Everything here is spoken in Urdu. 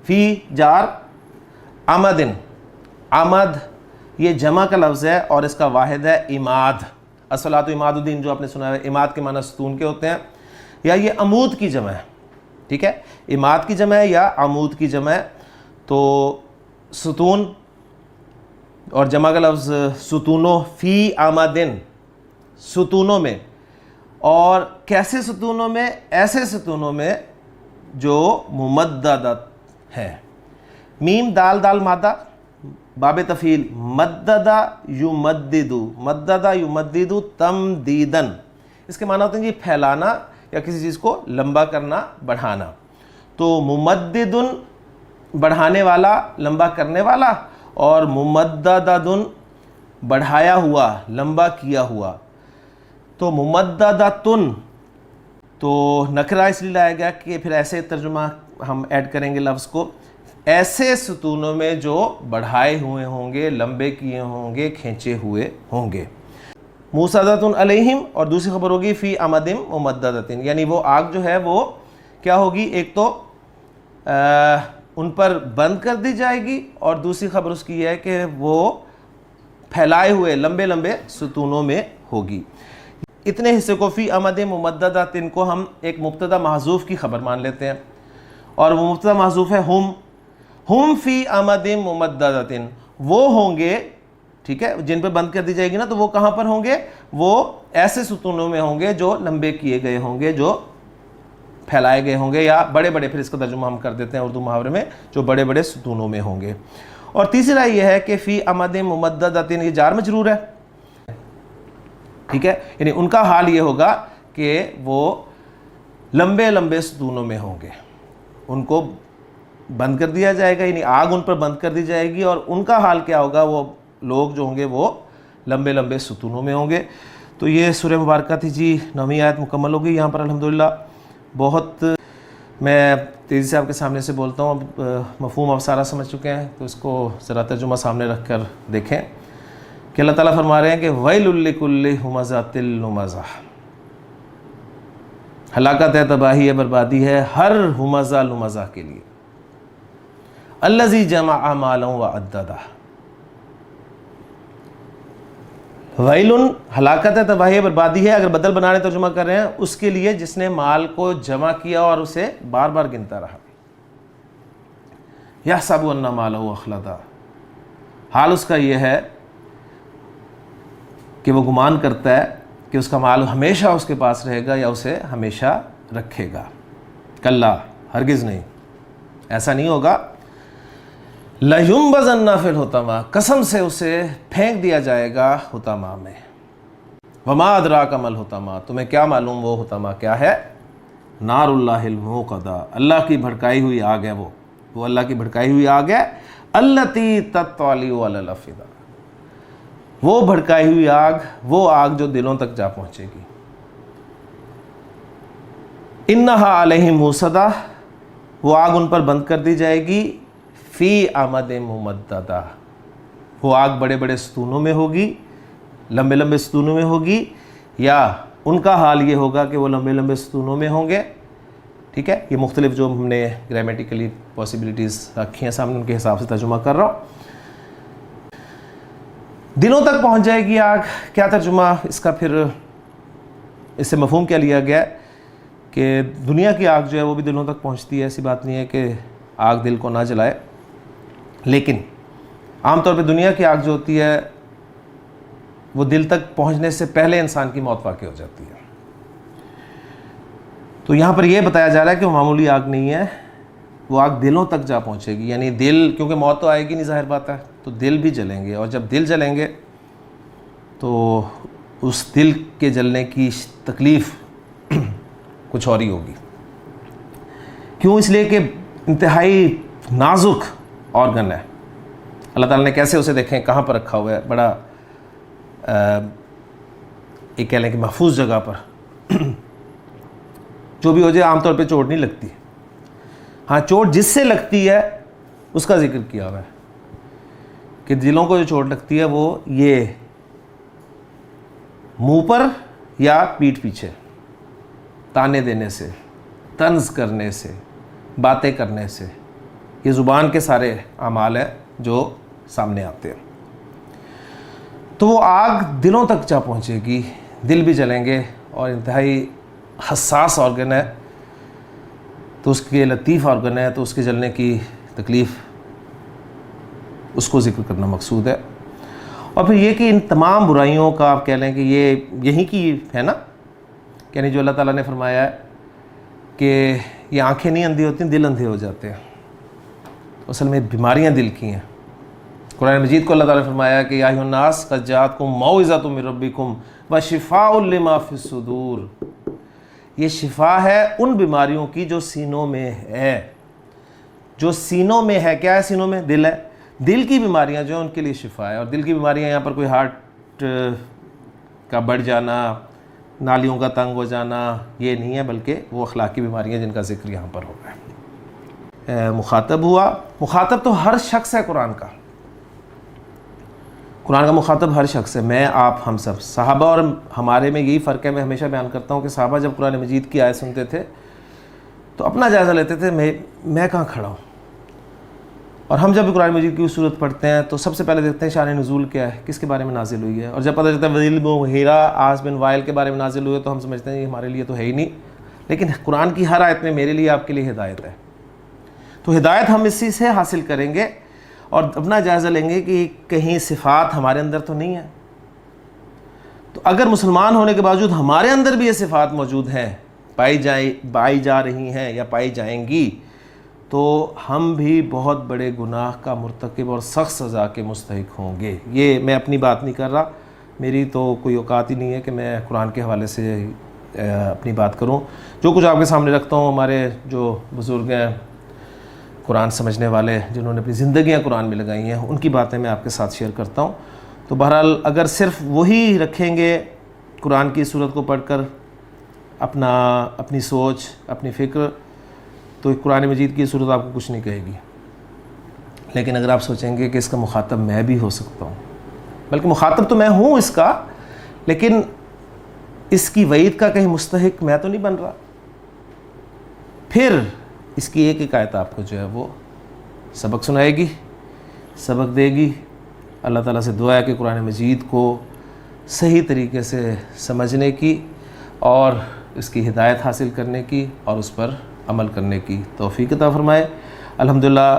فی جار آمدن، آمد یہ جمع کا لفظ ہے اور اس کا واحد ہے عماد، الصلاۃ عماد الدین جو آپ نے سنا ہے، عماد کے معنی ستون کے ہوتے ہیں، یا یہ عمود کی جمع ہے، ٹھیک ہے، عماد کی جمع ہے یا عمود کی جمع ہے، تو ستون اور جمع کا لفظ ستونوں، فی آمدن ستونوں میں، اور کیسے ستونوں میں؟ ایسے ستونوں میں جو ممددت ہے، میم دال دال مادہ باب تفعیل، مددہ یمددو، مددہ یمددو تمدیدن، اس کے معنی ہوتے ہیں جی پھیلانا یا کسی چیز کو لمبا کرنا، بڑھانا، تو ممددن بڑھانے والا، لمبا کرنے والا، اور ممددن بڑھایا ہوا، لمبا کیا ہوا، تو ممددتن تو نکرہ اس لیے لایا گیا کہ پھر ایسے ترجمہ ہم ایڈ کریں گے لفظ کو، ایسے ستونوں میں جو بڑھائے ہوئے ہوں گے، لمبے کیے ہوں گے، کھینچے ہوئے ہوں گے، موصدۃ علیہم، اور دوسری خبر ہوگی فی امد ممددۃ، یعنی وہ آگ جو ہے وہ کیا ہوگی؟ ایک تو ان پر بند کر دی جائے گی، اور دوسری خبر اس کی یہ ہے کہ وہ پھیلائے ہوئے لمبے لمبے ستونوں میں ہوگی۔ اتنے حصے کو فی امد ممددۃ کو ہم ایک مبتدا محذوف کی خبر مان لیتے ہیں، اور وہ مبتدا محذوف ہے ہم فی امد ممددۃ، وہ ہوں گے، ٹھیک ہے، جن پہ بند کر دی جائے گی نا، تو وہ کہاں پر ہوں گے؟ وہ ایسے ستونوں میں ہوں گے جو لمبے کیے گئے ہوں گے، جو پھیلائے گئے ہوں گے، یا بڑے بڑے، پھر اس کا ترجمہ ہم کر دیتے ہیں اردو محاورے میں، جو بڑے بڑے ستونوں میں ہوں گے۔ اور تیسری رائے یہ ہے کہ فی امد ممددۃ یہ جار مجرور ہے، ٹھیک ہے، یعنی ان کا حال یہ ہوگا کہ وہ لمبے لمبے ستونوں میں ہوں گے، ان کو بند کر دیا جائے گا، یعنی آگ ان پر بند کر دی جائے گی، اور ان کا حال کیا ہوگا؟ وہ لوگ جو ہوں گے وہ لمبے لمبے ستونوں میں ہوں گے۔ تو یہ سورہ مبارکہ تھی جی، 9ویں آیت مکمل ہو گئی یہاں پر الحمدللہ۔ بہت میں تیزی سے آپ کے سامنے سے بولتا ہوں، اب مفہوم آپ سارا سمجھ چکے ہیں، تو اس کو ذرا ترجمہ سامنے رکھ کر دیکھیں کہ اللہ تعالیٰ فرما رہے ہیں کہ وَيْلٌ لِكُلِّ ہُمَزَةٍ لُمَزَةٍ، ہلاکت ہے، تباہی ہے، بربادی ہے ہر ہمزہ لمزہ کے لیے، الذی جمع مالا وعددہ، ویلن ہلاکت ہے، تباہی ہے، بربادی ہے، اگر بدل بنانے ترجمہ کر رہے ہیں، اس کے لیے جس نے مال کو جمع کیا اور اسے بار بار گنتا رہا، یحسب ان مالہ اخلدہ، حال اس کا یہ ہے کہ وہ گمان کرتا ہے کہ اس کا مال ہمیشہ اس کے پاس رہے گا یا اسے ہمیشہ رکھے گا، کلا، ہرگز نہیں، ایسا نہیں ہوگا، لَيُنبَذَنَّ فِي الْحُطَمَةِ، قسم سے اسے پھینک دیا جائے گا حطمہ میں، وَمَا أَدْرَاكَ مَا الْحُطَمَةُ، تمہیں کیا معلوم وہ حطمہ کیا ہے؟ نار اللہ الموقدہ، اللہ کی بھڑکائی ہوئی آگ ہے، وہ اللہ کی بھڑکائی ہوئی آگ ہے، الَّتِي تَطَّلِعُ عَلَى الْأَفْئِدَةِ، وہ بھڑکائی ہوئی آگ، وہ آگ جو دلوں تک جا پہنچے گی، اِنَّهَا عَلَيْهِمْ مُؤْصَدَةٌ، وہ آگ ان پر بند کر دی جائے گی، فی امد ممددہ، وہ آگ بڑے بڑے ستونوں میں ہوگی، لمبے لمبے ستونوں میں ہوگی، یا ان کا حال یہ ہوگا کہ وہ لمبے لمبے ستونوں میں ہوں گے، ٹھیک ہے، یہ مختلف جو ہم نے گرامیٹیکلی پاسبلٹیز رکھی ہیں سامنے، ان کے حساب سے ترجمہ کر رہا ہوں۔ دلوں تک پہنچ جائے گی آگ، کیا ترجمہ اس کا؟ پھر اس سے مفہوم کیا لیا گیا ہے کہ دنیا کی آگ جو ہے وہ بھی دلوں تک پہنچتی ہے، ایسی بات نہیں ہے کہ آگ دل کو نہ جلائے، لیکن عام طور پہ دنیا کی آگ جو ہوتی ہے وہ دل تک پہنچنے سے پہلے انسان کی موت واقع ہو جاتی ہے، تو یہاں پر یہ بتایا جا رہا ہے کہ وہ معمولی آگ نہیں ہے، وہ آگ دلوں تک جا پہنچے گی، یعنی دل، کیونکہ موت تو آئے گی نہیں، ظاہر بات ہے، تو دل بھی جلیں گے، اور جب دل جلیں گے تو اس دل کے جلنے کی تکلیف کچھ اور ہی ہوگی۔ کیوں؟ اس لیے کہ انتہائی نازک آرگن ہے، اللہ تعالیٰ نے کیسے اسے دیکھیں کہاں پر رکھا ہوا ہے، بڑا ایک کہہ لیں کہ محفوظ جگہ پر، جو بھی ہو جائے عام طور پہ چوٹ نہیں لگتی، ہاں چوٹ جس سے لگتی ہے اس کا ذکر کیا ہوا ہے کہ دلوں کو جو چوٹ لگتی ہے وہ یہ منہ پر یا پیٹھ پیچھے، تانے دینے سے، طنز کرنے سے، باتیں کرنے سے، یہ زبان کے سارے اعمال ہیں جو سامنے آتے ہیں. تو وہ آگ دلوں تک جا پہنچے گی, دل بھی جلیں گے, اور انتہائی حساس آرگن ہے تو اس کے لطیف آرگن ہے, تو اس کے جلنے کی تکلیف اس کو ذکر کرنا مقصود ہے. اور پھر یہ کہ ان تمام برائیوں کا آپ کہہ لیں کہ یہ یہی کی ہے نا, یعنی جو اللہ تعالیٰ نے فرمایا ہے کہ یہ آنکھیں نہیں اندھی ہوتی, دل اندھے ہو جاتے ہیں. اصل میں بیماریاں دل کی ہیں. قرآن مجید کو اللہ تعالیٰ نے فرمایا کہ یا ایھا الناس قد جاءتکم موعظۃ من ربکم وشفاء لما فی الصدور. یہ شفا ہے ان بیماریوں کی جو سینوں میں ہے. جو سینوں میں ہے, کیا ہے سینوں میں؟ دل ہے. دل کی بیماریاں جو ہیں ان کے لیے شفا ہے. اور دل کی بیماریاں یہاں پر کوئی ہارٹ کا بڑھ جانا, نالیوں کا تنگ ہو جانا, یہ نہیں ہے, بلکہ وہ اخلاقی بیماریاں جن کا ذکر یہاں پر ہو رہا ہے. مخاطب ہوا, مخاطب تو ہر شخص ہے قرآن کا. قرآن کا مخاطب ہر شخص ہے, میں, آپ, ہم سب. صحابہ اور ہمارے میں یہی فرق ہے. میں ہمیشہ بیان کرتا ہوں کہ صحابہ جب قرآن مجید کی آیت سنتے تھے تو اپنا جائزہ لیتے تھے, میں کہاں کھڑا ہوں. اور ہم جب بھی قرآن مجید کی صورت پڑھتے ہیں تو سب سے پہلے دیکھتے ہیں شان نزول کیا ہے, کس کے بارے میں نازل ہوئی ہے. اور جب پتہ چلتا ہے ولید بن مغیرہ عاص بن وائل کے بارے میں نازل ہوئے تو ہم سمجھتے ہیں یہ ہمارے لیے تو ہے ہی نہیں. لیکن قرآن کی ہر آیت میں میرے لیے, آپ کے لیے ہدایت ہے. تو ہدایت ہم اسی سے حاصل کریں گے اور اپنا جائزہ لیں گے کہ کہیں صفات ہمارے اندر تو نہیں ہیں. تو اگر مسلمان ہونے کے باوجود ہمارے اندر بھی یہ صفات موجود ہیں, پائی جا رہی ہیں یا پائی جائیں گی, تو ہم بھی بہت بڑے گناہ کا مرتکب اور سخت سزا کے مستحق ہوں گے. یہ میں اپنی بات نہیں کر رہا, میری تو کوئی اوقات ہی نہیں ہے کہ میں قرآن کے حوالے سے اپنی بات کروں. جو کچھ آپ کے سامنے رکھتا ہوں, ہمارے جو بزرگ ہیں قرآن سمجھنے والے, جنہوں نے اپنی زندگیاں قرآن میں لگائی ہیں, ان کی باتیں میں آپ کے ساتھ شیئر کرتا ہوں. تو بہرحال اگر صرف وہی رکھیں گے قرآن کی صورت کو پڑھ کر اپنی سوچ, اپنی فکر, تو قرآن مجید کی صورت آپ کو کچھ نہیں کہے گی. لیکن اگر آپ سوچیں گے کہ اس کا مخاطب میں بھی ہو سکتا ہوں, بلکہ مخاطب تو میں ہوں اس کا, لیکن اس کی وعید کا کہیں مستحق میں تو نہیں بن رہا, پھر اس کی ایک آیت آپ کو جو ہے وہ سبق سنائے گی, سبق دے گی. اللہ تعالیٰ سے دعا ہے کہ قرآن مجید کو صحیح طریقے سے سمجھنے کی اور اس کی ہدایت حاصل کرنے کی اور اس پر عمل کرنے کی توفیق عطا فرمائے. الحمدللہ